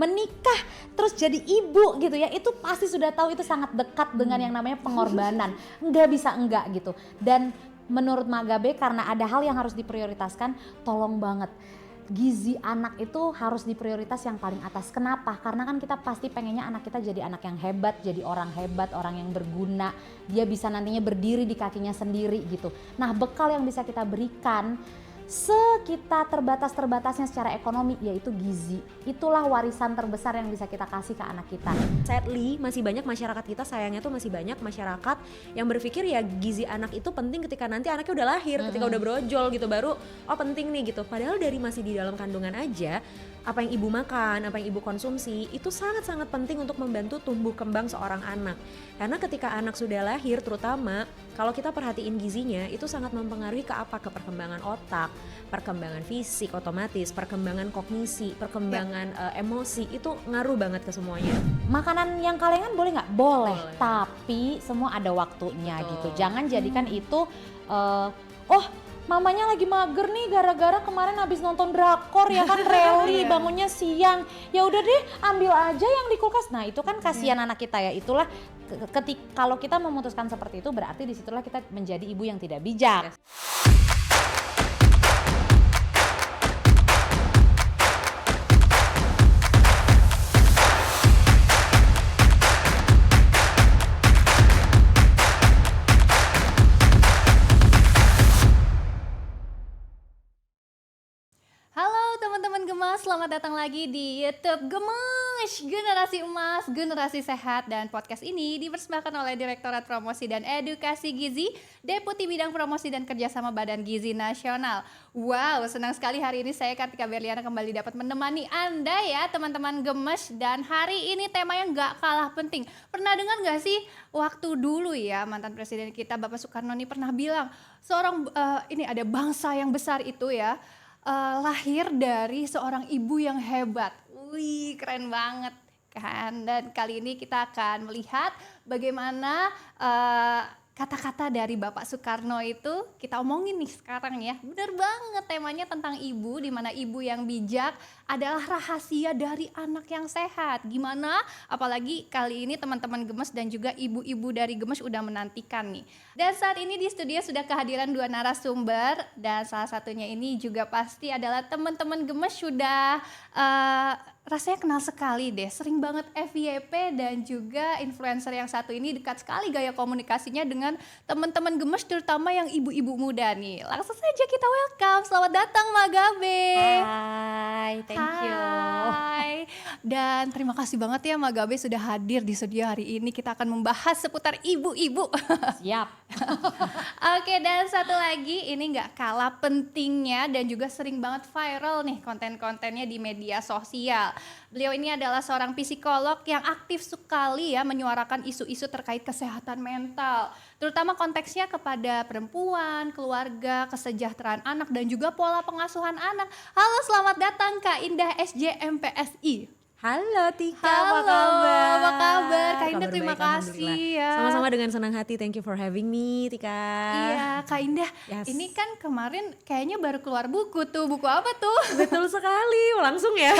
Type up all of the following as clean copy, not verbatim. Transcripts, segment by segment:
menikah terus jadi ibu gitu ya, itu pasti sudah tahu itu sangat dekat dengan yang namanya pengorbanan. Nggak bisa enggak gitu. Dan menurut Magabe karena ada hal yang harus diprioritaskan, tolong banget gizi anak itu harus diprioritas yang paling atas. Kenapa? Karena kan kita pasti pengennya anak kita jadi anak yang hebat, jadi orang hebat, orang yang berguna. Dia bisa nantinya berdiri di kakinya sendiri gitu. Nah, bekal yang bisa kita berikan sekitar terbatas-terbatasnya secara ekonomi yaitu gizi. Itulah warisan terbesar yang bisa kita kasih ke anak kita. Sadly masih banyak masyarakat kita, sayangnya tuh masih banyak masyarakat yang berpikir ya gizi anak itu penting ketika nanti anaknya udah lahir, ketika udah brojol gitu baru oh penting nih gitu. Padahal dari masih di dalam kandungan aja apa yang ibu makan, apa yang ibu konsumsi itu sangat-sangat penting untuk membantu tumbuh kembang seorang anak. Karena ketika anak sudah lahir terutama kalau kita perhatiin gizinya itu sangat mempengaruhi ke apa? Ke perkembangan otak, perkembangan fisik otomatis, perkembangan kognisi, perkembangan emosi itu ngaruh banget ke semuanya. Makanan yang kalengan boleh nggak? Boleh, tapi semua ada waktunya. Betul. Gitu. Jangan jadikan itu mamanya lagi mager nih gara-gara kemarin habis nonton drakor ya kan rally bangunnya siang. Ya udah deh ambil aja yang di kulkas. Nah itu kan kasihan anak kita ya. Itulah kalau kita memutuskan seperti itu berarti disitulah kita menjadi ibu yang tidak bijak. Selamat datang lagi di YouTube Gemes, Generasi Emas, Generasi Sehat. Dan podcast ini dipersembahkan oleh Direktorat Promosi dan Edukasi Gizi, Deputi Bidang Promosi dan Kerjasama Badan Gizi Nasional. Wow, senang sekali hari ini saya Kartika Berliana kembali dapat menemani Anda ya teman-teman Gemes. Dan hari ini tema yang gak kalah penting. Pernah dengar gak sih waktu dulu ya mantan presiden kita Bapak Soekarno ini pernah bilang seorang ini ada bangsa yang besar itu ya lahir dari seorang ibu yang hebat. Wih, keren banget kan. Dan kali ini kita akan melihat bagaimana kata-kata dari Bapak Soekarno itu kita omongin nih sekarang ya. Bener banget temanya tentang ibu, di mana ibu yang bijak adalah rahasia dari anak yang sehat. Gimana? Apalagi kali ini teman-teman Gemes dan juga ibu-ibu dari Gemes udah menantikan nih. Dan saat ini di studio sudah kehadiran dua narasumber dan salah satunya ini juga pasti adalah teman-teman Gemes sudah rasanya kenal sekali deh, sering banget FYP dan juga influencer yang satu ini dekat sekali gaya komunikasinya dengan teman-teman Gemes terutama yang ibu-ibu muda nih. Langsung saja kita welcome, selamat datang Magabe. Hai, thank you. Hai, dan terima kasih banget ya Magabe sudah hadir di studio hari ini. Kita akan membahas seputar ibu-ibu. Siap. Oke, dan satu lagi ini gak kalah pentingnya dan juga sering banget viral nih konten-kontennya di media sosial. Beliau ini adalah seorang psikolog yang aktif sekali ya menyuarakan isu-isu terkait kesehatan mental, terutama konteksnya kepada perempuan, keluarga, kesejahteraan anak dan juga pola pengasuhan anak. Halo, selamat datang Kak Indah SJMPSI. Halo Tika, Halo, apa kabar? Kak Indah, terima kasih ya. Sama-sama dengan senang hati, thank you for having me Tika. Iya Kak Indah, ini kan kemarin kayaknya baru keluar buku tuh, buku apa tuh? Betul sekali, langsung ya.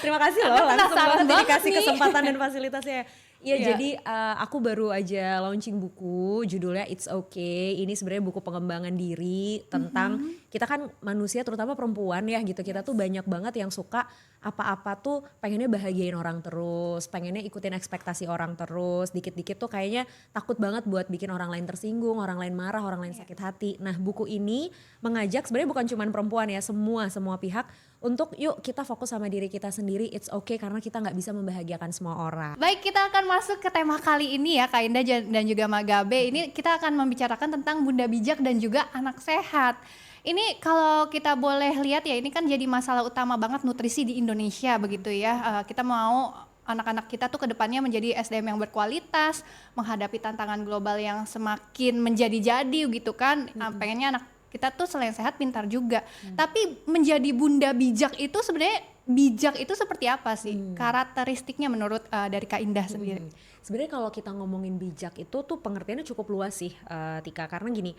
Terima kasih loh, langsung banget dikasih kesempatan dan fasilitasnya. Iya, jadi aku baru aja launching buku, judulnya It's Okay. Ini sebenarnya buku pengembangan diri tentang kita kan manusia terutama perempuan ya gitu. Kita tuh banyak banget yang suka apa-apa tuh pengennya bahagiain orang terus, pengennya ikutin ekspektasi orang terus. Dikit-dikit tuh kayaknya takut banget buat bikin orang lain tersinggung, orang lain marah, orang lain sakit hati. Nah, buku ini mengajak sebenarnya bukan cuma perempuan ya, semua pihak untuk yuk kita fokus sama diri kita sendiri. It's okay karena kita nggak bisa membahagiakan semua orang. Baik, kita akan masuk ke tema kali ini ya Kak Indah dan juga Magabe. Ini kita akan membicarakan tentang bunda bijak dan juga anak sehat. Ini kalau kita boleh lihat ya, ini kan jadi masalah utama banget nutrisi di Indonesia begitu ya. Kita mau anak-anak kita tuh kedepannya menjadi SDM yang berkualitas, menghadapi tantangan global yang semakin menjadi-jadi gitu kan. Pengennya anak kita tuh selain sehat pintar juga. Tapi menjadi bunda bijak itu sebenarnya bijak itu seperti apa sih? Karakteristiknya menurut dari Kak Indah sendiri. Sebenarnya kalau kita ngomongin bijak itu tuh pengertiannya cukup luas sih, Tika, karena gini,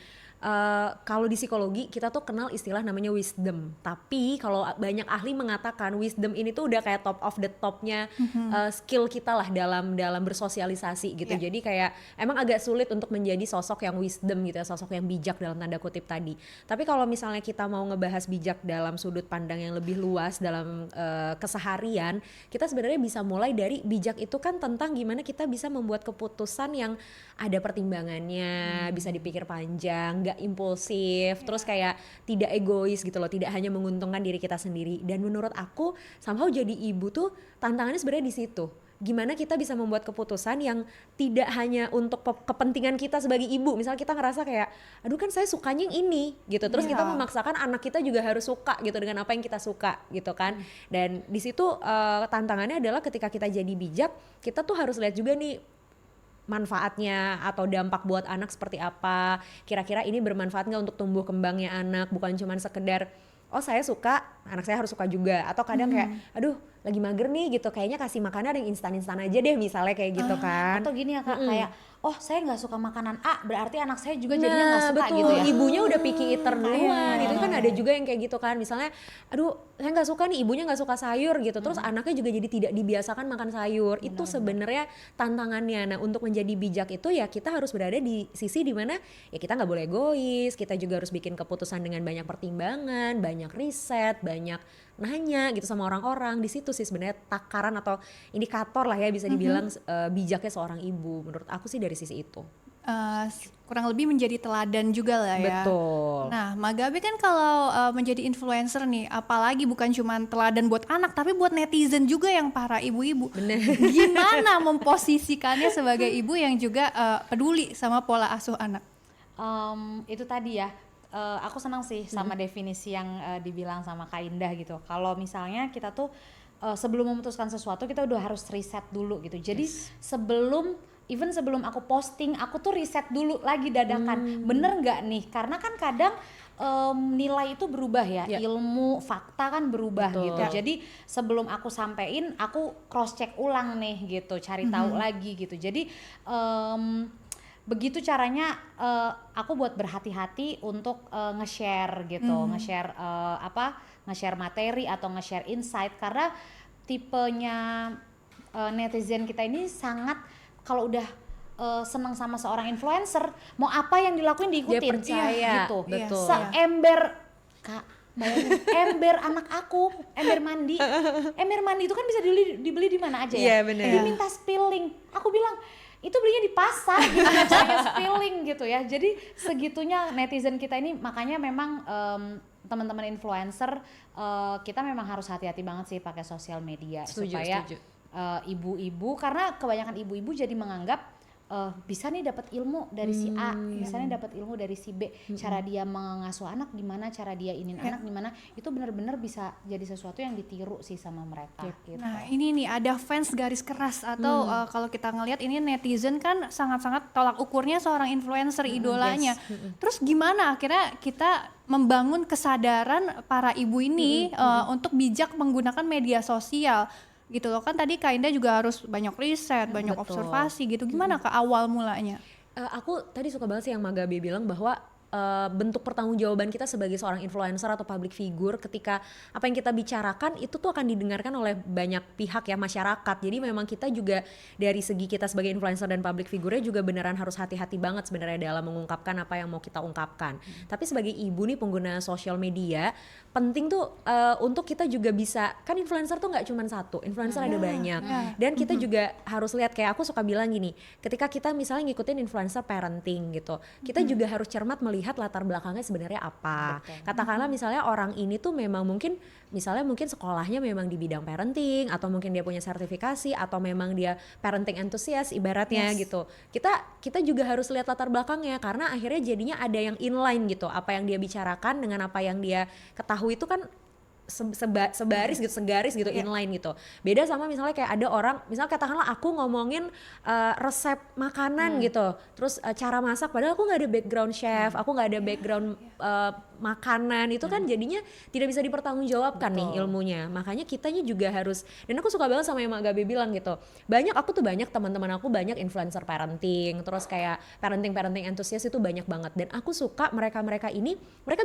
kalau di psikologi kita tuh kenal istilah namanya wisdom, tapi kalau banyak ahli mengatakan wisdom ini tuh udah kayak top of the topnya skill kita lah dalam bersosialisasi gitu. Jadi kayak emang agak sulit untuk menjadi sosok yang wisdom gitu ya, sosok yang bijak dalam tanda kutip tadi. Tapi kalau misalnya kita mau ngebahas bijak dalam sudut pandang yang lebih luas dalam keseharian, kita sebenarnya bisa mulai dari bijak itu kan tentang gimana kita bisa membuat keputusan yang ada pertimbangannya, bisa dipikir panjang, gak impulsif, terus kayak tidak egois gitu loh, tidak hanya menguntungkan diri kita sendiri. Dan menurut aku somehow jadi ibu tuh tantangannya sebenarnya di situ. Gimana kita bisa membuat keputusan yang tidak hanya untuk kepentingan kita sebagai ibu. Misal kita ngerasa kayak, aduh kan saya sukanya yang ini gitu. Terus kita memaksakan anak kita juga harus suka gitu dengan apa yang kita suka gitu kan. Dan di situ tantangannya adalah ketika kita jadi bijak, kita tuh harus lihat juga nih manfaatnya atau dampak buat anak seperti apa. Kira-kira ini bermanfaat nggak untuk tumbuh kembangnya anak, bukan cuma sekedar oh saya suka, anak saya harus suka juga. Atau kadang kayak, aduh lagi mager nih gitu, kayaknya kasih makanan yang instan-instan aja deh misalnya kayak gitu kan. Atau gini ya Kak, kayak oh saya nggak suka makanan A, berarti anak saya juga jadinya nggak suka betul. gitu ya. Ibunya udah picky eater duluan, itu kan ada juga yang kayak gitu kan. Misalnya, aduh saya nggak suka nih, ibunya nggak suka sayur gitu, terus anaknya juga jadi tidak dibiasakan makan sayur. Itu sebenarnya tantangannya. Nah untuk menjadi bijak itu ya kita harus berada di sisi dimana ya kita nggak boleh egois, kita juga harus bikin keputusan dengan banyak pertimbangan, banyak riset, banyak nanya gitu sama orang-orang. Di situ sih sebenarnya takaran atau indikator lah ya bisa dibilang bijaknya seorang ibu. Menurut aku sih dari sisi itu. Kurang lebih menjadi teladan juga lah ya. Betul. Nah, Magabe kan kalau menjadi influencer nih, apalagi bukan cuma teladan buat anak, tapi buat netizen juga yang para ibu-ibu. Bener. Gimana memposisikannya sebagai ibu yang juga peduli sama pola asuh anak? Itu tadi ya. Aku senang sih sama definisi yang dibilang sama Kak Indah gitu. Kalau misalnya kita tuh sebelum memutuskan sesuatu kita udah harus riset dulu gitu. Jadi sebelum aku posting, aku tuh riset dulu lagi dadakan. Bener nggak nih? Karena kan kadang nilai itu berubah ya, ilmu, fakta kan berubah gitu. Jadi sebelum aku sampein, aku cross check ulang nih gitu, cari tahu lagi gitu. Jadi begitu caranya aku buat berhati-hati untuk nge-share gitu, nge-share materi atau nge-share insight, karena tipenya netizen kita ini sangat kalau udah senang sama seorang influencer, mau apa yang dilakuin diikutin. Dia percaya gitu. betul. Seember Kak, bayangin, ember anak aku, ember mandi itu kan bisa dibeli di mana aja ya. Bener. Diminta spilling, aku bilang itu belinya di pasar gitu, caranya spilling gitu ya. Jadi segitunya netizen kita ini, makanya memang teman-teman influencer kita memang harus hati-hati banget sih pakai sosial media. Supaya ibu-ibu, karena kebanyakan ibu-ibu jadi menganggap bisa nih dapat ilmu dari si A, bisa nih dapat ilmu dari si B, cara dia mengasuh anak gimana, cara dia anak gimana, itu benar-benar bisa jadi sesuatu yang ditiru sih sama mereka. Gitu. Nah ini nih ada fans garis keras atau kalau kita ngelihat ini netizen kan sangat-sangat tolak ukurnya seorang influencer idolanya. Terus gimana akhirnya kita membangun kesadaran para ibu ini untuk bijak menggunakan media sosial? Gitu loh, kan tadi Kak Indah juga harus banyak riset, banyak observasi gitu. Gimana ke awal mulanya? Aku tadi suka banget sih yang Magabe bilang bahwa bentuk pertanggungjawaban kita sebagai seorang influencer atau public figure ketika apa yang kita bicarakan itu tuh akan didengarkan oleh banyak pihak ya, masyarakat. Jadi memang kita juga dari segi kita sebagai influencer dan public figure juga beneran harus hati-hati banget sebenarnya dalam mengungkapkan apa yang mau kita ungkapkan. Tapi sebagai ibu nih pengguna sosial media, penting tuh untuk kita juga bisa, kan influencer tuh nggak cuma satu, influencer ada banyak. Dan kita juga harus lihat, kayak aku suka bilang gini, ketika kita misalnya ngikutin influencer parenting gitu, kita juga harus cermat melihat latar belakangnya sebenarnya apa. Katakanlah misalnya orang ini tuh memang mungkin sekolahnya memang di bidang parenting, atau mungkin dia punya sertifikasi, atau memang dia parenting enthusiast ibaratnya gitu. Kita juga harus lihat latar belakangnya, karena akhirnya jadinya ada yang inline gitu, apa yang dia bicarakan dengan apa yang dia ketahui itu kan segaris gitu, inline gitu. Beda sama misalnya kayak ada orang, misalnya katakanlah aku ngomongin resep makanan gitu, terus cara masak, padahal aku nggak ada background chef, aku nggak ada background makanan itu kan jadinya tidak bisa dipertanggungjawabkan nih ilmunya. Makanya kitanya juga harus, dan aku suka banget sama yang Mak Gabe bilang gitu. Aku tuh banyak teman-teman aku banyak influencer parenting, terus kayak parenting entusias itu banyak banget. Dan aku suka mereka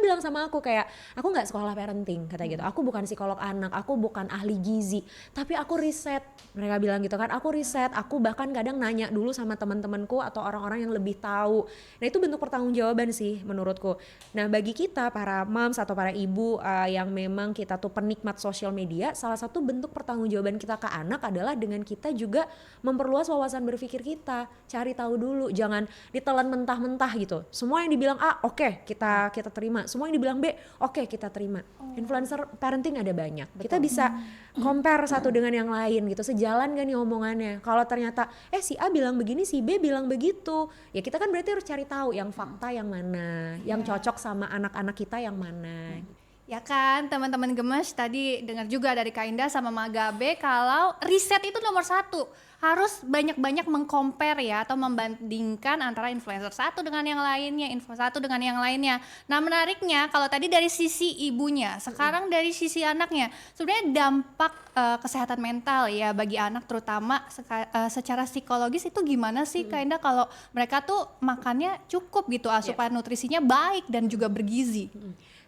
bilang sama aku kayak, aku nggak sekolah parenting kata gitu. Aku bukan psikolog anak, aku bukan ahli gizi, tapi aku riset. Mereka bilang gitu kan, aku riset, aku bahkan kadang nanya dulu sama teman-temanku atau orang-orang yang lebih tahu. Nah itu bentuk pertanggungjawaban sih menurutku. Nah bagi kita para moms atau para ibu yang memang kita tuh penikmat sosial media, salah satu bentuk pertanggungjawaban kita ke anak adalah dengan kita juga memperluas wawasan berpikir kita, cari tahu dulu, jangan ditelan mentah-mentah gitu. Semua yang dibilang A, oke, kita terima. Semua yang dibilang B, oke, kita terima. Influencer parenting ada banyak. Kita bisa compare satu dengan yang lain gitu. Sejalan gak nih omongannya? Kalau ternyata si A bilang begini, si B bilang begitu, ya kita kan berarti harus cari tahu yang fakta yang mana, yang cocok sama anak-anak kita yang mana. Ya kan, teman-teman gemes tadi dengar juga dari Kak Indah sama Mak Gabe kalau riset itu nomor 1. Harus banyak-banyak meng-compare ya atau membandingkan antara influencer satu dengan yang lainnya, info satu dengan yang lainnya. Nah menariknya kalau tadi dari sisi ibunya, sekarang dari sisi anaknya. Sebenarnya dampak kesehatan mental ya bagi anak terutama secara psikologis itu gimana sih Kak Indah kalau mereka tuh makannya cukup gitu, asupan nutrisinya baik dan juga bergizi.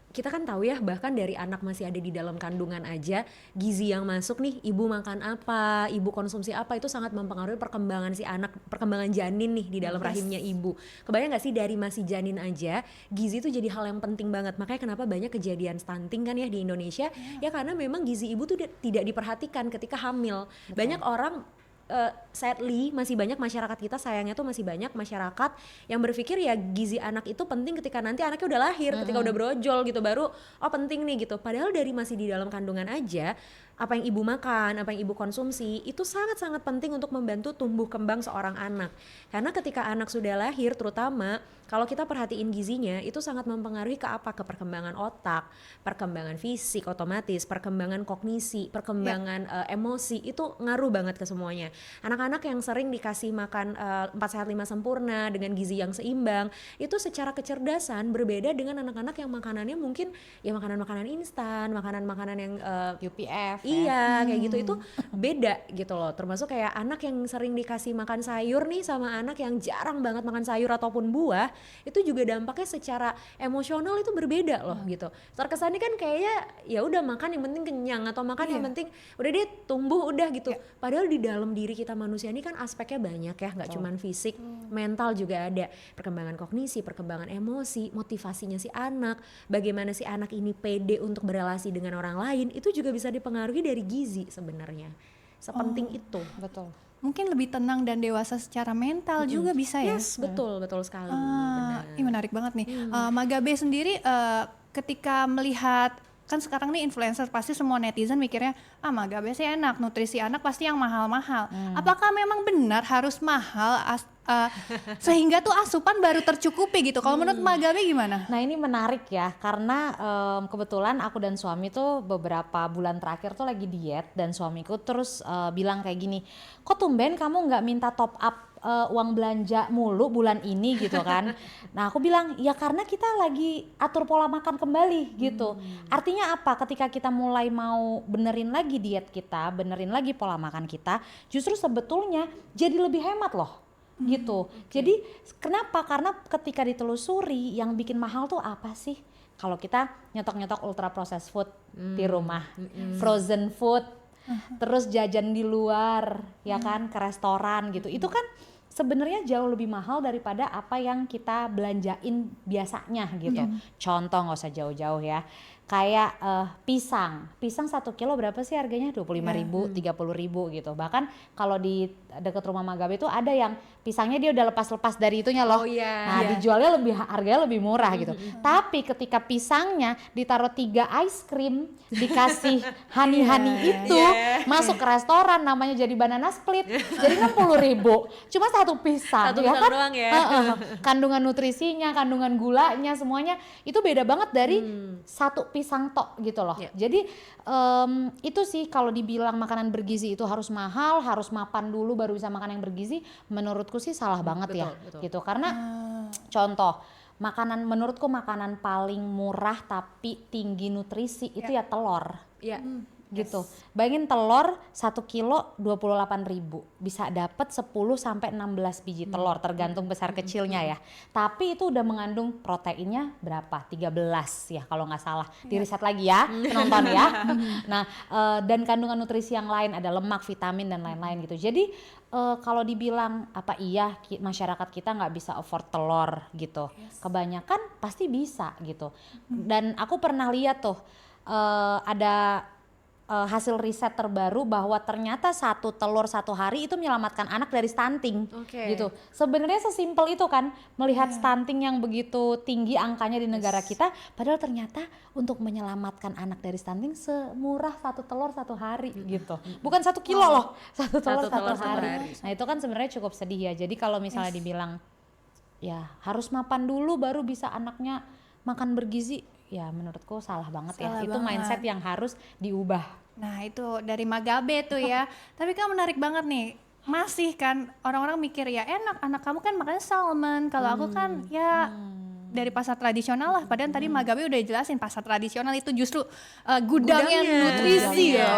Kita kan tahu ya, bahkan dari anak masih ada di dalam kandungan aja, gizi yang masuk nih, ibu makan apa, ibu konsumsi apa, itu sangat mempengaruhi perkembangan si anak, perkembangan janin nih di dalam rahimnya ibu. Kebayang gak sih dari masih janin aja, gizi itu jadi hal yang penting banget. Makanya kenapa banyak kejadian stunting kan ya di Indonesia, ya karena memang gizi ibu tuh tidak diperhatikan ketika hamil. Banyak orang sadly masih banyak masyarakat kita, sayangnya tuh masih banyak masyarakat yang berpikir ya gizi anak itu penting ketika nanti anaknya udah lahir, ketika udah brojol gitu baru penting nih gitu. Padahal dari masih di dalam kandungan aja, apa yang ibu makan, apa yang ibu konsumsi itu sangat-sangat penting untuk membantu tumbuh kembang seorang anak. Karena ketika anak sudah lahir terutama, kalau kita perhatiin gizinya itu sangat mempengaruhi ke apa? Ke perkembangan otak, perkembangan fisik otomatis, perkembangan kognisi, perkembangan emosi, itu ngaruh banget ke semuanya. Anak-anak yang sering dikasih makan 4 sehat 5 sempurna dengan gizi yang seimbang, itu secara kecerdasan berbeda dengan anak-anak yang makanannya mungkin ya makanan-makanan instan, makanan-makanan yang UPF. Iya kayak gitu, itu beda gitu loh. Termasuk kayak anak yang sering dikasih makan sayur nih sama anak yang jarang banget makan sayur ataupun buah, itu juga dampaknya secara emosional itu berbeda loh gitu. Terkesannya kan kayaknya ya udah makan yang penting kenyang, atau makan yang penting udah dia tumbuh udah gitu. Padahal di dalam diri kita manusia ini kan aspeknya banyak ya, nggak cuman fisik, mental juga ada. Perkembangan kognisi, perkembangan emosi, motivasinya si anak, bagaimana si anak ini pede untuk berelasi dengan orang lain, itu juga bisa dipengaruhi dari gizi sebenarnya. Sepenting itu. Betul. Mungkin lebih tenang dan dewasa secara mental juga bisa ya. Yes, betul sekali. Benar. Ini menarik banget nih. Mak Gabe sendiri ketika melihat, kan sekarang nih influencer pasti semua netizen mikirnya Mak Gabe sih enak, nutrisi anak pasti yang mahal-mahal. Apakah memang benar harus mahal sehingga tuh asupan baru tercukupi gitu? Kalau menurut Mak Gabe gimana? Nah ini menarik ya, karena kebetulan aku dan suami tuh beberapa bulan terakhir tuh lagi diet, dan suamiku terus bilang kayak gini, kok tumben kamu nggak minta top up uang belanja mulu bulan ini gitu kan. Nah aku bilang ya karena kita lagi atur pola makan kembali gitu. Artinya apa? Ketika kita mulai mau benerin lagi diet kita, benerin lagi pola makan kita, justru sebetulnya jadi lebih hemat loh gitu. Jadi kenapa? Karena ketika ditelusuri yang bikin mahal tuh apa sih? Kalau kita nyetok-nyetok ultra processed food di rumah, frozen food, terus jajan di luar ya kan, ke restoran gitu, itu kan sebenarnya jauh lebih mahal daripada apa yang kita belanjain biasanya gitu. Contoh nggak usah jauh-jauh ya, kayak pisang 1 kilo berapa sih harganya? 25.000, 30.000 gitu. Bahkan kalau di deket rumah Mak Gabe itu ada yang pisangnya dia udah lepas-lepas dari itunya loh. Dijualnya harganya lebih murah gitu. Tapi ketika pisangnya ditaruh 3 ice cream, dikasih honey itu, masuk ke restoran namanya jadi banana split, jadi 60.000. Cuma satu pisang. Satu pisang doang ya. Kandungan nutrisinya, kandungan gulanya, semuanya itu beda banget dari satu pisang tok gitu loh. Jadi itu sih kalau dibilang makanan bergizi itu harus mahal, harus mapan dulu baru bisa makan yang bergizi, menurutku sih salah banget betul. Gitu. Karena contoh makanan menurutku makanan paling murah tapi tinggi nutrisi itu ya telur. Iya. Gitu. Bayangin telur 1 kilo 28.000. Bisa dapat 10 sampai 16 biji telur tergantung besar kecilnya ya. Tapi itu udah mengandung proteinnya berapa? 13 ya kalau nggak salah. Di-riset lagi ya penonton ya. Nah, dan kandungan nutrisi yang lain ada lemak, vitamin dan lain-lain gitu. Jadi kalau dibilang apa iya masyarakat kita nggak bisa afford telur gitu. Kebanyakan pasti bisa gitu. Dan aku pernah lihat tuh ada hasil riset terbaru bahwa ternyata 1 telur 1 hari itu menyelamatkan anak dari stunting gitu. Sebenarnya sesimpel itu kan melihat stunting yang begitu tinggi angkanya di negara kita, padahal ternyata untuk menyelamatkan anak dari stunting semurah 1 telur 1 hari gitu. Bukan 1 kilo loh, 1 telur 1 hari. Nah itu kan sebenarnya cukup sedih ya. Jadi kalau misalnya dibilang ya harus mapan dulu baru bisa anaknya makan bergizi, ya menurutku salah banget ya. Itu mindset yang harus diubah. Nah itu dari Magabe tuh ya. Tapi kan menarik banget nih. Masih kan orang-orang mikir ya enak anak kamu kan makannya salmon. Kalau aku kan ya dari pasar tradisional lah. Padahal tadi Magabe udah jelasin pasar tradisional itu justru gudangnya nutrisi ya.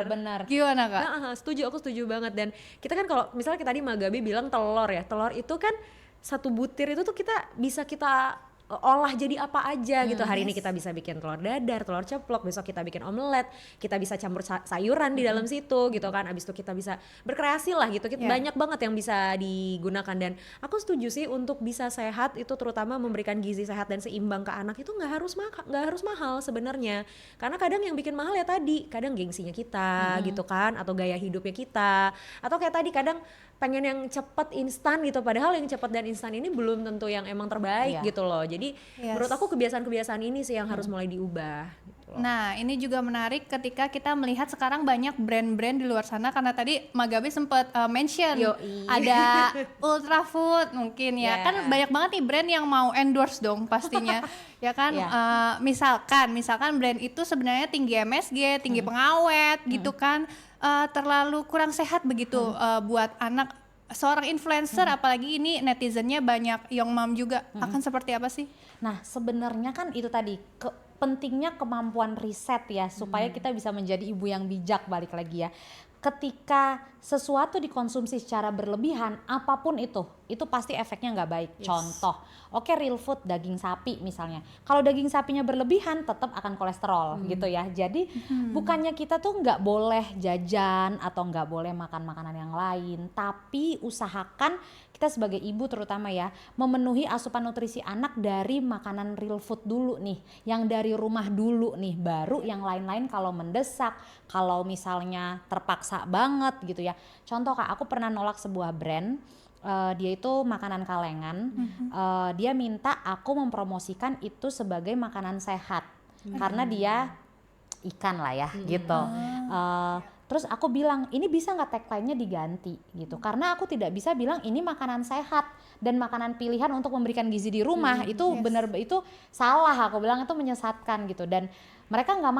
Benar. Gimana Kak? Setuju, aku setuju banget. Dan kita kan kalau misalnya tadi Magabe bilang telur ya. Telur itu kan 1 butir itu tuh bisa kita olah jadi apa aja gitu. Hari ini kita bisa bikin telur dadar, telur ceplok, besok kita bikin omelet, kita bisa campur sayuran di dalam situ gitu kan. Abis itu kita bisa berkreasi lah gitu. Banyak banget yang bisa digunakan dan aku setuju sih untuk bisa sehat itu terutama memberikan gizi sehat dan seimbang ke anak itu nggak harus mahal sebenarnya. Karena kadang yang bikin mahal ya tadi, kadang gengsinya kita gitu kan, atau gaya hidupnya kita, atau kayak tadi kadang pengen yang cepat instan gitu, padahal yang cepat dan instan ini belum tentu yang emang terbaik gitu loh. Jadi menurut aku kebiasaan-kebiasaan ini sih yang harus mulai diubah gitu loh. Nah ini juga menarik ketika kita melihat sekarang banyak brand-brand di luar sana, karena tadi Magabe sempat mention ada Ultra Food mungkin ya. Kan banyak banget nih brand yang mau endorse dong pastinya. Ya kan misalkan brand itu sebenarnya tinggi MSG, tinggi pengawet gitu kan, terlalu kurang sehat begitu buat anak seorang influencer, apalagi ini netizennya banyak young mom juga. Akan seperti apa sih? Nah sebenarnya kan itu tadi pentingnya kemampuan riset ya, supaya kita bisa menjadi ibu yang bijak. Balik lagi ya, ketika sesuatu dikonsumsi secara berlebihan apapun itu pasti efeknya nggak baik. Contoh, real food daging sapi misalnya, kalau daging sapinya berlebihan tetap akan kolesterol gitu ya. Jadi bukannya kita tuh nggak boleh jajan atau nggak boleh makan makanan yang lain, tapi usahakan kita sebagai ibu terutama ya memenuhi asupan nutrisi anak dari makanan real food dulu nih, yang dari rumah dulu nih, baru yang lain-lain kalau mendesak, kalau misalnya terpaksa banget gitu ya. Contoh Kak, aku pernah nolak sebuah brand, dia itu makanan kalengan, dia minta aku mempromosikan itu sebagai makanan sehat karena dia ikan lah ya gitu. Terus aku bilang ini bisa nggak tagline-nya diganti gitu, karena aku tidak bisa bilang ini makanan sehat dan makanan pilihan untuk memberikan gizi di rumah. Itu benar, itu salah, aku bilang itu menyesatkan gitu. Dan mereka nggak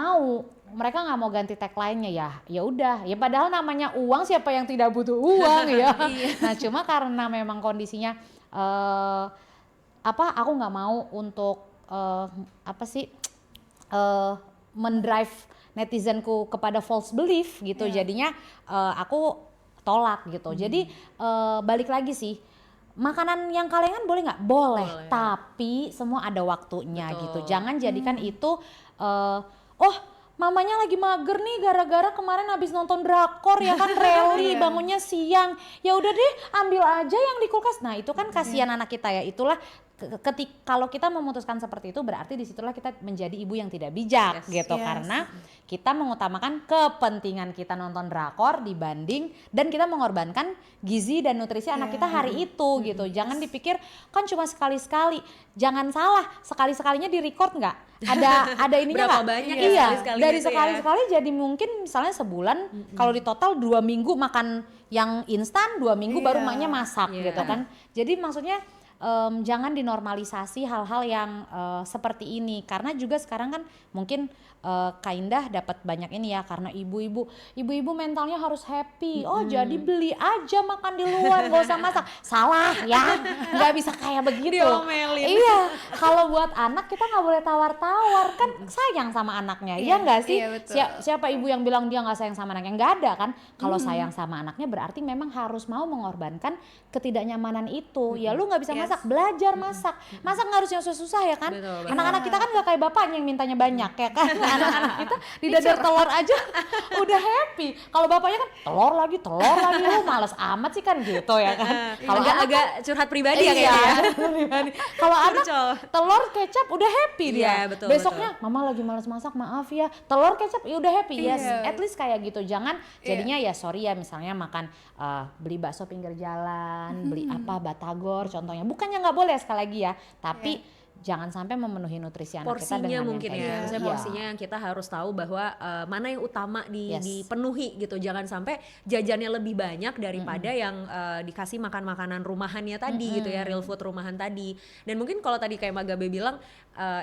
mau ganti tagline-nya. Ya udah ya, padahal namanya uang, siapa yang tidak butuh uang ya. Nah cuma karena memang kondisinya aku nggak mau untuk mendrive netizenku kepada false belief gitu. Jadinya aku tolak gitu. Jadi balik lagi sih, makanan yang kalengan boleh nggak? Boleh, tapi semua ada waktunya gitu. Jangan jadikan itu mamanya lagi mager nih gara-gara kemarin habis nonton drakor ya kan, rally bangunnya siang. Ya udah deh ambil aja yang di kulkas. Nah itu kan kasihan anak kita ya. Itulah kalau kita memutuskan seperti itu, berarti disitulah kita menjadi ibu yang tidak bijak gitu. Karena kita mengutamakan kepentingan kita nonton drakor dibanding, dan kita mengorbankan gizi dan nutrisi anak kita hari itu gitu. Jangan dipikir kan cuma sekali-sekali. Jangan salah, sekali-sekalinya di record nggak? Ada ininya nggak? Iya, dari sekali-sekali jadi mungkin misalnya sebulan, kalau di total 2 minggu makan yang instan, 2 minggu baru maknya masak gitu kan. Jadi maksudnya jangan dinormalisasi hal-hal yang seperti ini, karena juga sekarang kan mungkin Kak Indah dapat banyak ini ya, karena ibu-ibu mentalnya harus happy. Oh jadi beli aja makan di luar, gak usah masak. Salah ya, nggak bisa kayak begitu. Diomelin. Iya, kalau buat anak kita nggak boleh tawar-tawar, kan sayang sama anaknya, ya nggak sih? Iya, betul. Siapa ibu yang bilang dia nggak sayang sama anaknya? Nggak ada kan? Kalau sayang sama anaknya berarti memang harus mau mengorbankan ketidaknyamanan itu. Ya lu nggak bisa masak, belajar masak. Masak nggak harus yang susah-susah ya kan? Betul. Anak-anak kita kan nggak kayak bapaknya yang mintanya banyak ya kan? Anak-anak kita didadar telur aja udah happy. Kalau bapaknya kan telur lagi, lu males amat sih kan gitu ya kan? Kalau agak curhat pribadi ya iya, kayaknya. kalau anak Curcol. telur kecap udah happy dia. Iya, betul, Besoknya mama lagi malas masak, maaf ya. Telur kecap ya udah happy. Yes, Iya. at least kayak gitu. Jangan jadinya ya sorry ya misalnya makan beli bakso pinggir jalan, beli apa batagor contohnya. Bukannya nggak boleh sekali lagi ya, tapi jangan sampai memenuhi nutrisi anak kita Porsinya dengan mungkin yang kayak ya, gitu. maksudnya Iya. porsinya yang kita harus tahu bahwa mana yang utama Yes. dipenuhi gitu, jangan sampai jajannya lebih banyak daripada yang dikasih makan makanan rumahannya tadi gitu ya, real food rumahan tadi. Dan mungkin kalau tadi kayak Magabe bilang,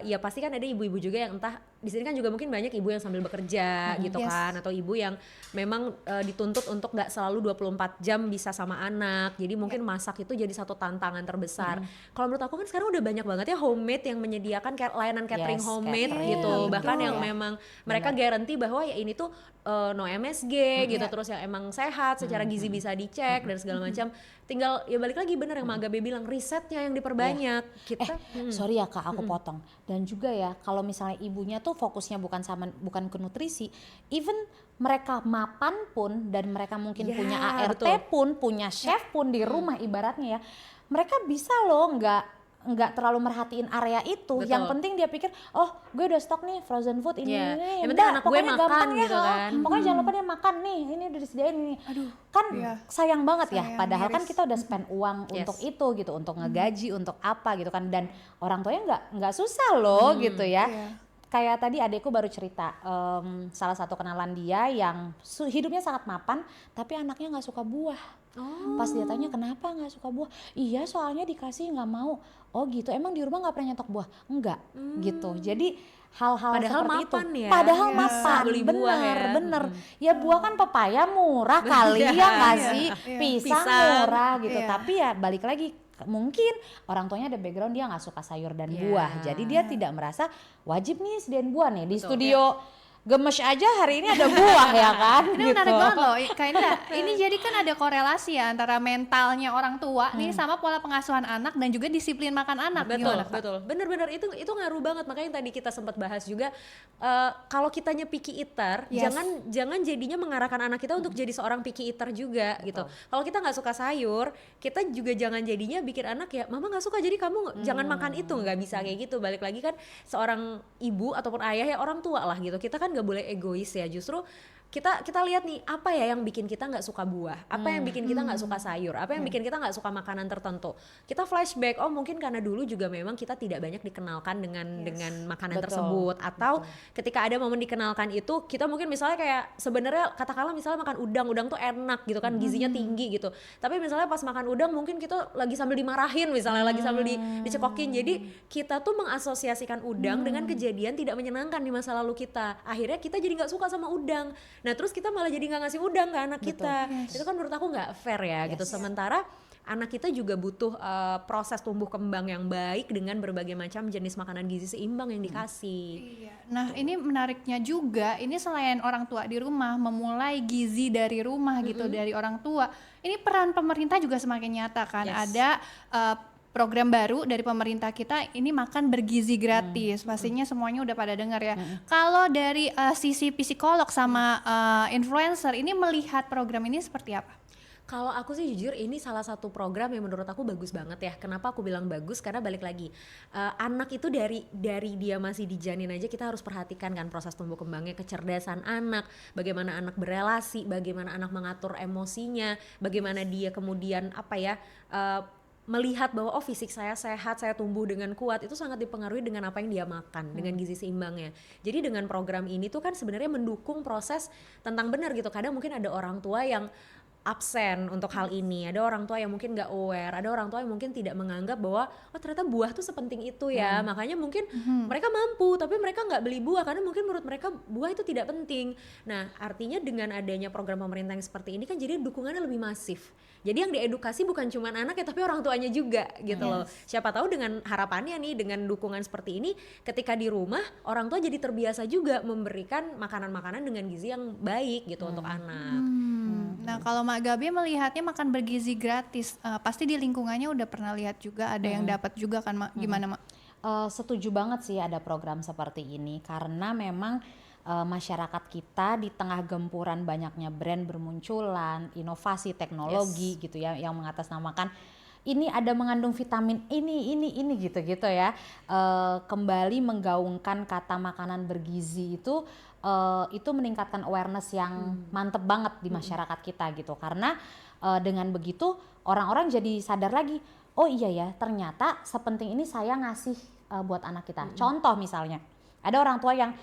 ya pasti kan ada ibu-ibu juga yang entah di sini kan juga mungkin banyak ibu yang sambil bekerja gitu Yes. kan, atau ibu yang memang dituntut untuk nggak selalu 24 jam bisa sama anak, jadi mungkin masak itu jadi satu tantangan terbesar. Kalau menurut aku kan sekarang udah banyak banget ya homemade yang menyediakan layanan catering Yes, homemade catering. gitu, Iya, bahkan betul. yang memang mereka garanti bahwa ya ini tuh no MSG gitu, terus yang emang sehat secara gizi bisa dicek dan segala macam. Tinggal ya balik lagi bener yang Magabe bilang, risetnya yang diperbanyak. Kita Sorry ya Kak, aku potong. Dan juga ya, kalau misalnya ibunya tuh fokusnya bukan ke nutrisi, even mereka mapan pun dan mereka mungkin Ya, punya ART betul. pun, punya chef pun di rumah ibaratnya ya, mereka bisa loh nggak terlalu merhatiin area itu. Betul. Yang penting dia pikir, oh gue udah stok nih frozen food ini, Iya, ini. yang penting Udah, anak gue pokoknya makan gampang ya, gitu kan. Pokoknya jangan lupa dia makan nih, ini udah disediain ini. Aduh, Kan iya. sayang banget ya, Sayang, padahal kan miris. kita udah spend uang Yes. untuk itu gitu, untuk ngegaji, untuk apa gitu kan, dan orang tuanya nggak susah loh gitu ya. Iya. Kayak tadi adekku baru cerita, salah satu kenalan dia yang hidupnya sangat mapan, tapi anaknya nggak suka buah. Pas dia tanya kenapa nggak suka buah, iya soalnya dikasih nggak mau. Oh gitu, emang di rumah nggak pernah nyetok buah? Enggak, gitu. Jadi hal-hal Padahal seperti mapan itu. ya. Padahal Iya. mapan, Beli buah bener, ya. bener. Ya buah kan pepaya murah kali ya nggak sih, Iya. pisang Pisang. murah gitu. Iya. Tapi ya balik lagi, mungkin orang tuanya ada background dia nggak suka sayur dan Iya. buah, jadi dia tidak merasa wajib nih sediain buah nih di Betul. studio. Gemes aja hari ini ada buah ya kan. Ini gitu. menarik banget loh, Kak Indah. Ini jadi kan ada korelasi ya antara mentalnya orang tua nih sama pola pengasuhan anak dan juga disiplin makan anak. Betul, Gimana, Kak? betul. Bener-bener itu ngaruh banget. Makanya yang tadi kita sempat bahas juga, kalau kitanya picky eater, Yes. jangan jadinya mengarahkan anak kita untuk jadi seorang picky eater juga gitu. Kalau kita nggak suka sayur, kita juga jangan jadinya bikin anak ya, mama nggak suka jadi kamu jangan makan itu, nggak bisa kayak gitu. Balik lagi kan seorang ibu ataupun ayah ya orang tua lah gitu. Kita kan nggak boleh egois ya. Justru kita lihat nih apa ya yang bikin kita nggak suka buah, apa yang bikin kita nggak suka sayur, apa yang bikin kita nggak suka makanan tertentu. Kita flashback, oh mungkin karena dulu juga memang kita tidak banyak dikenalkan dengan makanan Betul, tersebut, atau ketika ada momen dikenalkan itu kita mungkin misalnya kayak sebenarnya katakanlah misalnya makan udang tuh enak gitu kan, gizinya tinggi gitu, tapi misalnya pas makan udang mungkin kita lagi sambil dimarahin misalnya, lagi sambil dicekokin, jadi kita tuh mengasosiasikan udang dengan kejadian tidak menyenangkan di masa lalu kita, akhirnya kita jadi nggak suka sama udang. Nah terus kita malah jadi nggak ngasih udang ke anak kita. Itu kan menurut aku nggak fair ya gitu. Sementara anak kita juga butuh proses tumbuh kembang yang baik dengan berbagai macam jenis makanan gizi seimbang yang dikasih. Iya. Nah ini menariknya juga, ini selain orang tua di rumah memulai gizi dari rumah gitu, dari orang tua, ini peran pemerintah juga semakin nyata kan. Yes. Ada program baru dari pemerintah kita, ini makan bergizi gratis. Pastinya semuanya udah pada dengar ya. Kalau dari sisi psikolog sama influencer, ini melihat program ini seperti apa? Kalau aku sih jujur ini salah satu program yang menurut aku bagus banget ya. Kenapa aku bilang bagus? Karena balik lagi anak itu dari dia masih di janin aja kita harus perhatikan kan proses tumbuh kembangnya, kecerdasan anak, bagaimana anak berelasi, bagaimana anak mengatur emosinya, bagaimana dia kemudian melihat bahwa oh fisik saya sehat, saya tumbuh dengan kuat, itu sangat dipengaruhi dengan apa yang dia makan, dengan gizi seimbangnya. Jadi dengan program ini tuh kan sebenarnya mendukung proses tentang benar gitu. Kadang mungkin ada orang tua yang absen untuk hal ini. Ada orang tua yang mungkin nggak aware, ada orang tua yang mungkin tidak menganggap bahwa oh ternyata buah tuh sepenting itu ya. Makanya mungkin mereka mampu tapi mereka nggak beli buah karena mungkin menurut mereka buah itu tidak penting. Nah, artinya dengan adanya program pemerintah yang seperti ini kan jadi dukungannya lebih masif. Jadi yang diedukasi bukan cuma anak ya tapi orang tuanya juga gitu loh. Siapa tahu dengan harapannya nih, dengan dukungan seperti ini, ketika di rumah orang tua jadi terbiasa juga memberikan makanan-makanan dengan gizi yang baik gitu untuk anak. Nah, kalau Mak Gabe melihatnya makan bergizi gratis, pasti di lingkungannya udah pernah lihat juga ada yang dapat juga kan, Mak? Gimana, Mak? Setuju banget sih ada program seperti ini karena memang masyarakat kita di tengah gempuran banyaknya brand bermunculan, inovasi teknologi gitu ya yang mengatasnamakan ini ada mengandung vitamin ini gitu ya, kembali menggaungkan kata makanan bergizi itu meningkatkan awareness yang mantep banget di masyarakat kita gitu karena dengan begitu orang-orang jadi sadar lagi, oh iya ya ternyata sepenting ini saya ngasih buat anak kita. Contoh misalnya ada orang tua yang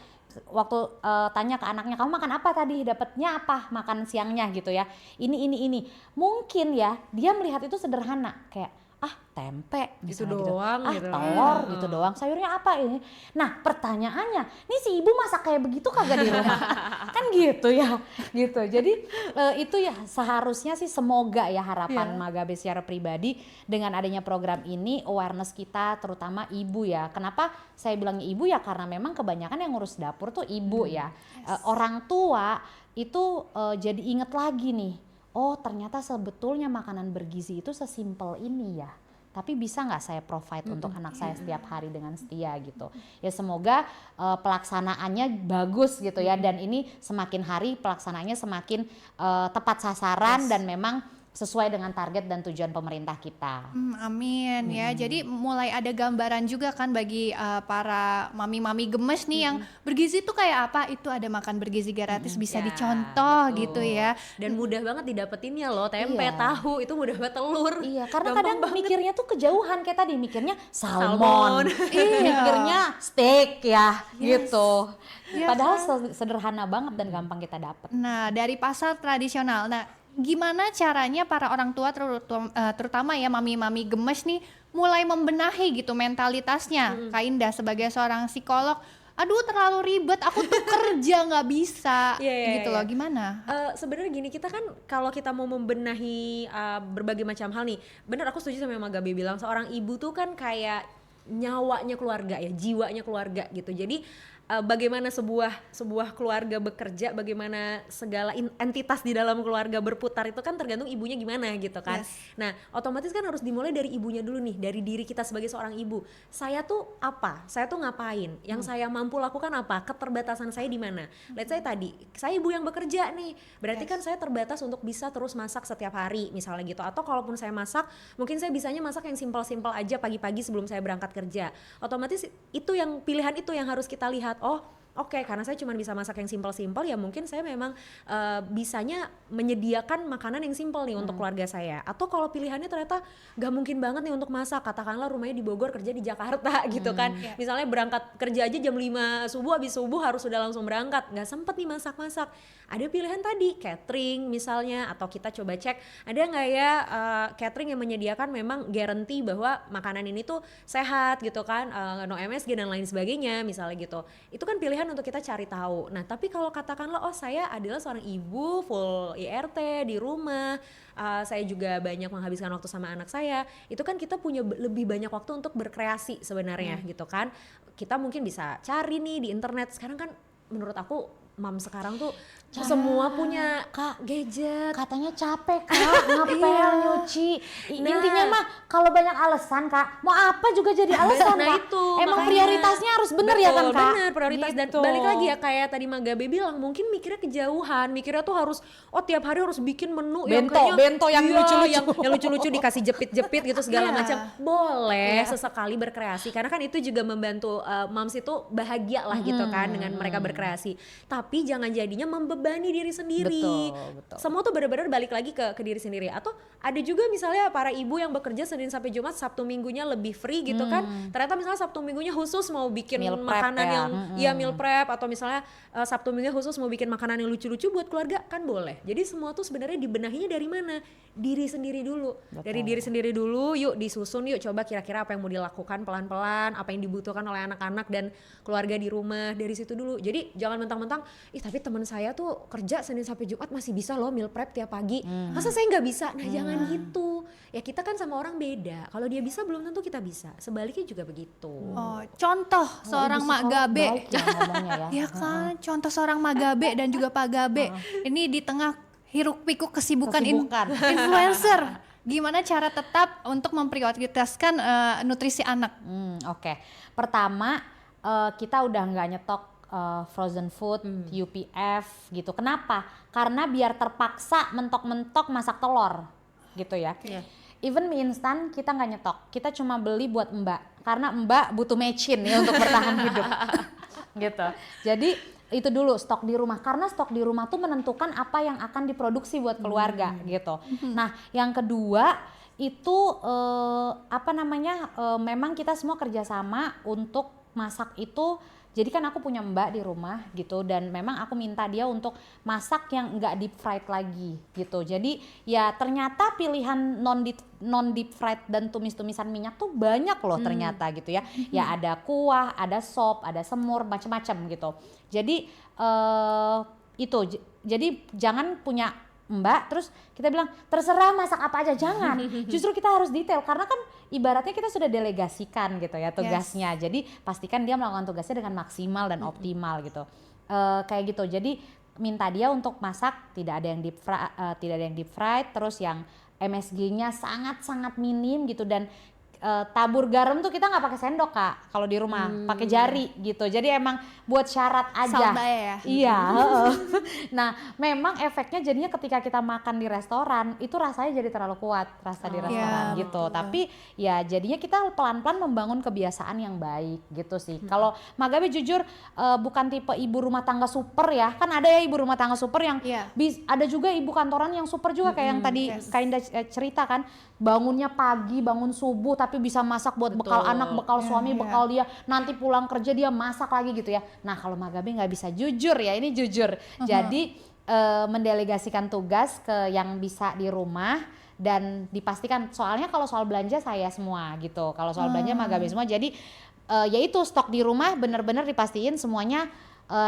waktu tanya ke anaknya, kamu makan apa tadi, dapatnya apa makan siangnya gitu ya, ini mungkin ya dia melihat itu sederhana kayak tempe Gitu misalnya doang gitu. gitu. Telur gitu doang, sayurnya apa ini. Nah pertanyaannya, nih si ibu masak kayak begitu kagak di rumah? Kan gitu ya gitu. Jadi itu ya seharusnya sih, semoga ya harapan Magabe secara pribadi dengan adanya program ini awareness kita terutama ibu ya. Kenapa saya bilang ibu ya, karena memang kebanyakan yang ngurus dapur tuh ibu ya. Orang tua itu jadi inget lagi nih, oh ternyata sebetulnya makanan bergizi itu sesimpel ini ya. Tapi bisa nggak saya provide untuk anak saya setiap hari dengan setia gitu. Ya semoga pelaksanaannya bagus gitu ya, dan ini semakin hari pelaksanaannya semakin tepat sasaran dan memang sesuai dengan target dan tujuan pemerintah kita. Amin ya. Jadi mulai ada gambaran juga kan bagi para mami-mami gemes nih yang bergizi tuh kayak apa, itu ada makan bergizi gratis bisa Ya, dicontoh betul. gitu ya. Dan mudah banget didapetinnya loh, tempe, Iya. tahu itu mudah banget, telur. Iya, karena Gampang kadang banget. mikirnya tuh kejauhan kayak tadi, mikirnya Salmon. salmon, Iya. mikirnya steak ya gitu. Iya Padahal sederhana banget dan gampang kita dapat. Nah, dari pasar tradisional. Nah, gimana caranya para orang tua terutama ya mami-mami gemes nih mulai membenahi gitu mentalitasnya. Kak Indah sebagai seorang psikolog, aduh terlalu ribet, aku tuh kerja nggak bisa gitu loh. Gimana? Sebenarnya gini, kita kan kalau kita mau membenahi berbagai macam hal nih, bener aku setuju sama Magabe bilang, seorang ibu tuh kan kayak nyawanya keluarga ya, jiwanya keluarga gitu. Jadi bagaimana sebuah keluarga bekerja, bagaimana segala entitas di dalam keluarga berputar itu kan tergantung ibunya gimana gitu kan. Nah otomatis kan harus dimulai dari ibunya dulu nih, dari diri kita sebagai seorang ibu. Saya tuh apa? Saya tuh ngapain? Yang saya mampu lakukan apa? Keterbatasan saya di mana? Let's say tadi, saya ibu yang bekerja nih, berarti kan saya terbatas untuk bisa terus masak setiap hari misalnya gitu. Atau kalaupun saya masak, mungkin saya bisanya masak yang simpel-simpel aja pagi-pagi sebelum saya berangkat kerja. Otomatis itu yang pilihan itu yang harus kita lihat. Oh oke, karena saya cuma bisa masak yang simpel-simpel ya mungkin saya memang bisanya menyediakan makanan yang simpel nih untuk keluarga saya. Atau kalau pilihannya ternyata gak mungkin banget nih untuk masak, katakanlah rumahnya di Bogor, kerja di Jakarta gitu kan. Misalnya berangkat kerja aja jam 5 subuh, habis subuh harus sudah langsung berangkat, gak sempet nih masak-masak. Ada pilihan tadi catering misalnya, atau kita coba cek ada nggak ya catering yang menyediakan memang guarantee bahwa makanan ini tuh sehat gitu kan, no MSG dan lain sebagainya misalnya gitu. Itu kan pilihan untuk kita cari tahu. Nah tapi kalau katakanlah oh saya adalah seorang ibu full IRT di rumah, saya juga banyak menghabiskan waktu sama anak saya, itu kan kita punya lebih banyak waktu untuk berkreasi sebenarnya gitu kan. Kita mungkin bisa cari nih di internet. Sekarang kan menurut aku mam sekarang tuh semua punya gadget. Katanya capek Kak, ngepel, nyuci. Intinya mah kalau banyak alasan Kak, mau apa juga jadi alasan Nah Kak. itu Emang makanya. prioritasnya harus bener ya kan Kak? Bener, prioritas. Gitu. Dan balik lagi ya kayak tadi Magabe bilang, mungkin mikirnya kejauhan, mikirnya tuh harus tiap hari harus bikin menu Bento yang lucu-lucu. yang lucu-lucu dikasih jepit-jepit gitu segala macam. Boleh sesekali berkreasi karena kan itu juga membantu moms itu bahagia lah gitu kan dengan mereka berkreasi. Tapi jangan jadinya membebani diri sendiri. Betul. Semua tuh benar-benar balik lagi ke diri sendiri. Atau ada juga misalnya para ibu yang bekerja Senin sampai Jumat, Sabtu Minggunya lebih free gitu kan. Ternyata misalnya Sabtu Minggunya khusus mau bikin Meal prep makanan ya. yang meal prep, atau misalnya Sabtu Minggunya khusus mau bikin makanan yang lucu-lucu buat keluarga, kan boleh. Jadi semua tuh sebenarnya dibenahinya dari mana? Diri sendiri dulu. Dari diri sendiri dulu, yuk disusun, yuk coba kira-kira apa yang mau dilakukan pelan-pelan, apa yang dibutuhkan oleh anak-anak dan keluarga di rumah, dari situ dulu. Jadi jangan mentang-mentang, tapi teman saya tuh kerja Senin sampai Jumat masih bisa loh meal prep tiap pagi. Masa saya nggak bisa? Nah jangan gitu. Ya kita kan sama orang beda. Kalau dia bisa belum tentu kita bisa. Sebaliknya juga begitu. Oh, contoh seorang Ibu Mak psikolog Gabe. baik ya ngomongnya ya. Ya kan, contoh seorang Mak Gabe dan juga Pak Gabe. Ini di tengah hiruk pikuk kesibukan influencer. Gimana cara tetap untuk memprioritaskan nutrisi anak? Oke. Pertama, kita udah nggak nyetok frozen food, UPF gitu. Kenapa? Karena biar terpaksa mentok-mentok masak telur gitu ya. Even mie instan kita nggak nyetok, kita cuma beli buat Mbak. Karena Mbak butuh mecin ya untuk bertahan hidup gitu. Jadi itu dulu stok di rumah, karena stok di rumah tuh menentukan apa yang akan diproduksi buat keluarga gitu. Nah yang kedua itu memang kita semua kerjasama untuk masak itu. Jadi kan aku punya Mbak di rumah gitu, dan memang aku minta dia untuk masak yang enggak deep fried lagi gitu. Jadi ya ternyata pilihan non deep fried dan tumis-tumisan minyak tuh banyak loh ternyata gitu ya. Ya ada kuah, ada sop, ada semur, macam-macam gitu. Jadi jadi jangan punya Mbak terus kita bilang terserah masak apa aja, jangan. Justru kita harus detail, karena kan ibaratnya kita sudah delegasikan gitu ya tugasnya. Jadi pastikan dia melakukan tugasnya dengan maksimal dan optimal gitu. Kayak gitu. Jadi minta dia untuk masak tidak ada yang deep fried, terus yang MSG-nya sangat-sangat minim gitu, dan tabur garam tuh kita nggak pakai sendok Kak kalau di rumah, pakai jari gitu. Jadi emang buat syarat aja. Salba ya. Iya. Nah memang efeknya jadinya ketika kita makan di restoran itu rasanya jadi terlalu kuat rasa di restoran gitu. Betul. Tapi ya jadinya kita pelan-pelan membangun kebiasaan yang baik gitu sih. Kalau Magabe jujur bukan tipe ibu rumah tangga super ya. Kan ada ya ibu rumah tangga super yang ada juga ibu kantoran yang super juga kayak yang tadi Kak Indah cerita kan, bangunnya pagi, bangun subuh tapi bisa masak buat bekal anak, bekal suami, bekal dia, nanti pulang kerja dia masak lagi gitu ya. Nah kalau Magabe nggak bisa, jujur ya, ini jujur. Jadi mendelegasikan tugas ke yang bisa di rumah dan dipastikan, soalnya kalau soal belanja saya semua gitu, kalau soal belanja Magabe semua. Jadi yaitu stok di rumah bener-bener dipastiin semuanya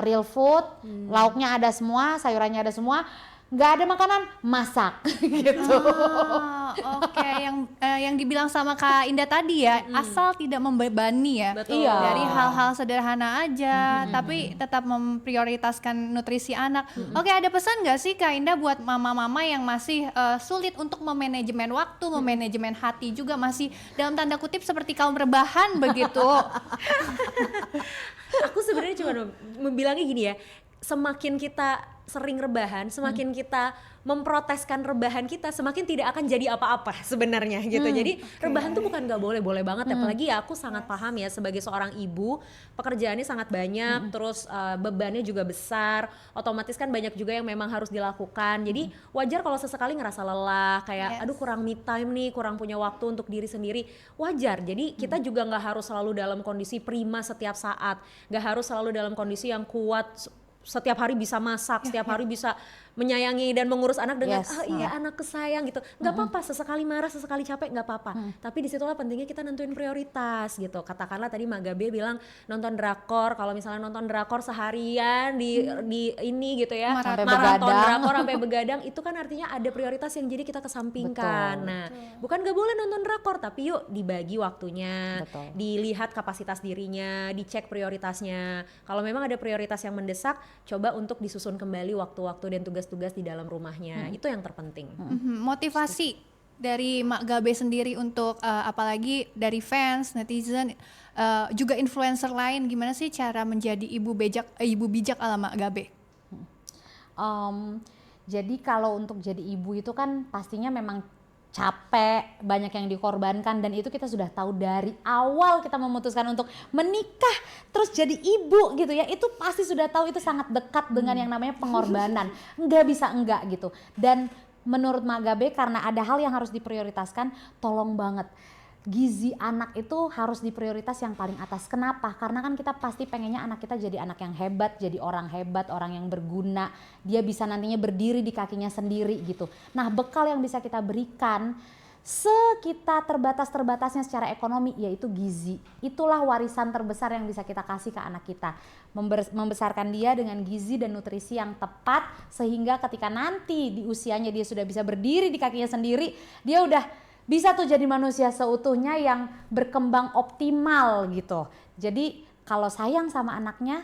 real food, lauknya ada semua, sayurannya ada semua. Nggak ada makanan, masak gitu. Oke, yang dibilang sama Kak Indah tadi ya, asal tidak membebani ya. Betul. Iya. Dari hal-hal sederhana aja, tapi tetap memprioritaskan nutrisi anak. Oke, ada pesan nggak sih Kak Indah buat mama-mama yang masih sulit untuk memanajemen waktu, memanajemen hati juga, masih dalam tanda kutip seperti kaum rebahan begitu? Aku sebenarnya cuma membilangnya gini ya, semakin kita sering rebahan, semakin kita memproteskan rebahan kita, semakin tidak akan jadi apa-apa sebenarnya gitu. Jadi rebahan tuh bukan nggak boleh, boleh banget. Apalagi ya aku sangat paham ya sebagai seorang ibu, pekerjaannya sangat banyak, terus bebannya juga besar, otomatis kan banyak juga yang memang harus dilakukan. Jadi wajar kalau sesekali ngerasa lelah, kayak aduh kurang me time nih, kurang punya waktu untuk diri sendiri, wajar. Jadi kita juga nggak harus selalu dalam kondisi prima setiap saat, nggak harus selalu dalam kondisi yang kuat, setiap hari bisa masak, setiap hari bisa menyayangi dan mengurus anak dengan anak kesayang gitu. Nggak apa-apa, sesekali marah, sesekali capek nggak apa-apa. Tapi disitulah pentingnya kita nentuin prioritas gitu. Katakanlah tadi Magabe bilang nonton drakor, kalau misalnya nonton drakor seharian di ini gitu ya, maraton drakor sampai begadang, itu kan artinya ada prioritas yang jadi kita kesampingkan. Nah, bukan nggak boleh nonton drakor, tapi yuk dibagi waktunya, dilihat kapasitas dirinya, dicek prioritasnya. Kalau memang ada prioritas yang mendesak, coba untuk disusun kembali waktu-waktu dan tugas-tugas di dalam rumahnya. Itu yang terpenting. Motivasi dari Mak Gabe sendiri untuk apalagi dari fans, netizen, juga influencer lain, gimana sih cara menjadi ibu bijak ala Mak Gabe? Jadi kalau untuk jadi ibu itu kan pastinya memang capek, banyak yang dikorbankan, dan itu kita sudah tahu dari awal kita memutuskan untuk menikah terus jadi ibu gitu ya, itu pasti sudah tahu itu sangat dekat dengan yang namanya pengorbanan. Nggak bisa enggak gitu. Dan menurut Magabe karena ada hal yang harus diprioritaskan, tolong banget gizi anak itu harus diprioritas yang paling atas. Kenapa? Karena kan kita pasti pengennya anak kita jadi anak yang hebat, jadi orang hebat, orang yang berguna. Dia bisa nantinya berdiri di kakinya sendiri gitu. Nah, bekal yang bisa kita berikan sekitar terbatas-terbatasnya secara ekonomi yaitu gizi. Itulah warisan terbesar yang bisa kita kasih ke anak kita. Membesarkan dia dengan gizi dan nutrisi yang tepat sehingga ketika nanti di usianya dia sudah bisa berdiri di kakinya sendiri, dia udah bisa tuh jadi manusia seutuhnya yang berkembang optimal gitu. Jadi kalau sayang sama anaknya,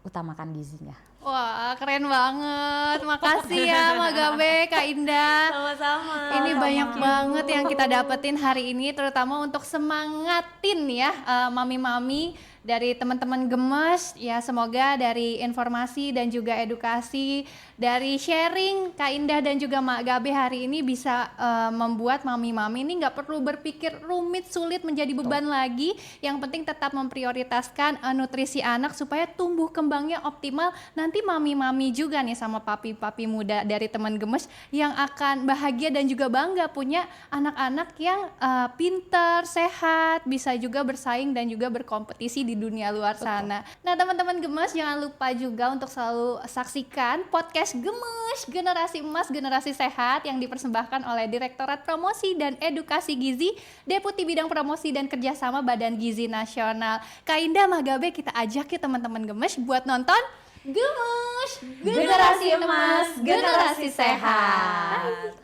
utamakan gizinya. Wah, keren banget. Makasih ya Magabe, Kak Indah. Sama-sama. Ini banyak banget yang kita dapetin hari ini, terutama untuk semangatin ya mami-mami dari teman-teman Gemes ya. Semoga dari informasi dan juga edukasi, dari sharing Kak Indah dan juga Magabe hari ini bisa membuat mami-mami ini nggak perlu berpikir rumit, sulit, menjadi beban lagi. Yang penting tetap memprioritaskan nutrisi anak supaya tumbuh kembangnya optimal. Nanti mami-mami juga nih sama papi-papi muda dari teman Gemes yang akan bahagia dan juga bangga punya anak-anak yang pintar, sehat, bisa juga bersaing dan juga berkompetisi di dunia luar sana. Nah, teman-teman Gemes jangan lupa juga untuk selalu saksikan podcast Gemes Generasi Emas Generasi Sehat yang dipersembahkan oleh Direktorat Promosi dan Edukasi Gizi, Deputi Bidang Promosi dan Kerjasama Badan Gizi Nasional. Kak Indah, Magabe, kita ajak ya teman-teman Gemes buat nonton Gemes Generasi Emas Generasi Sehat.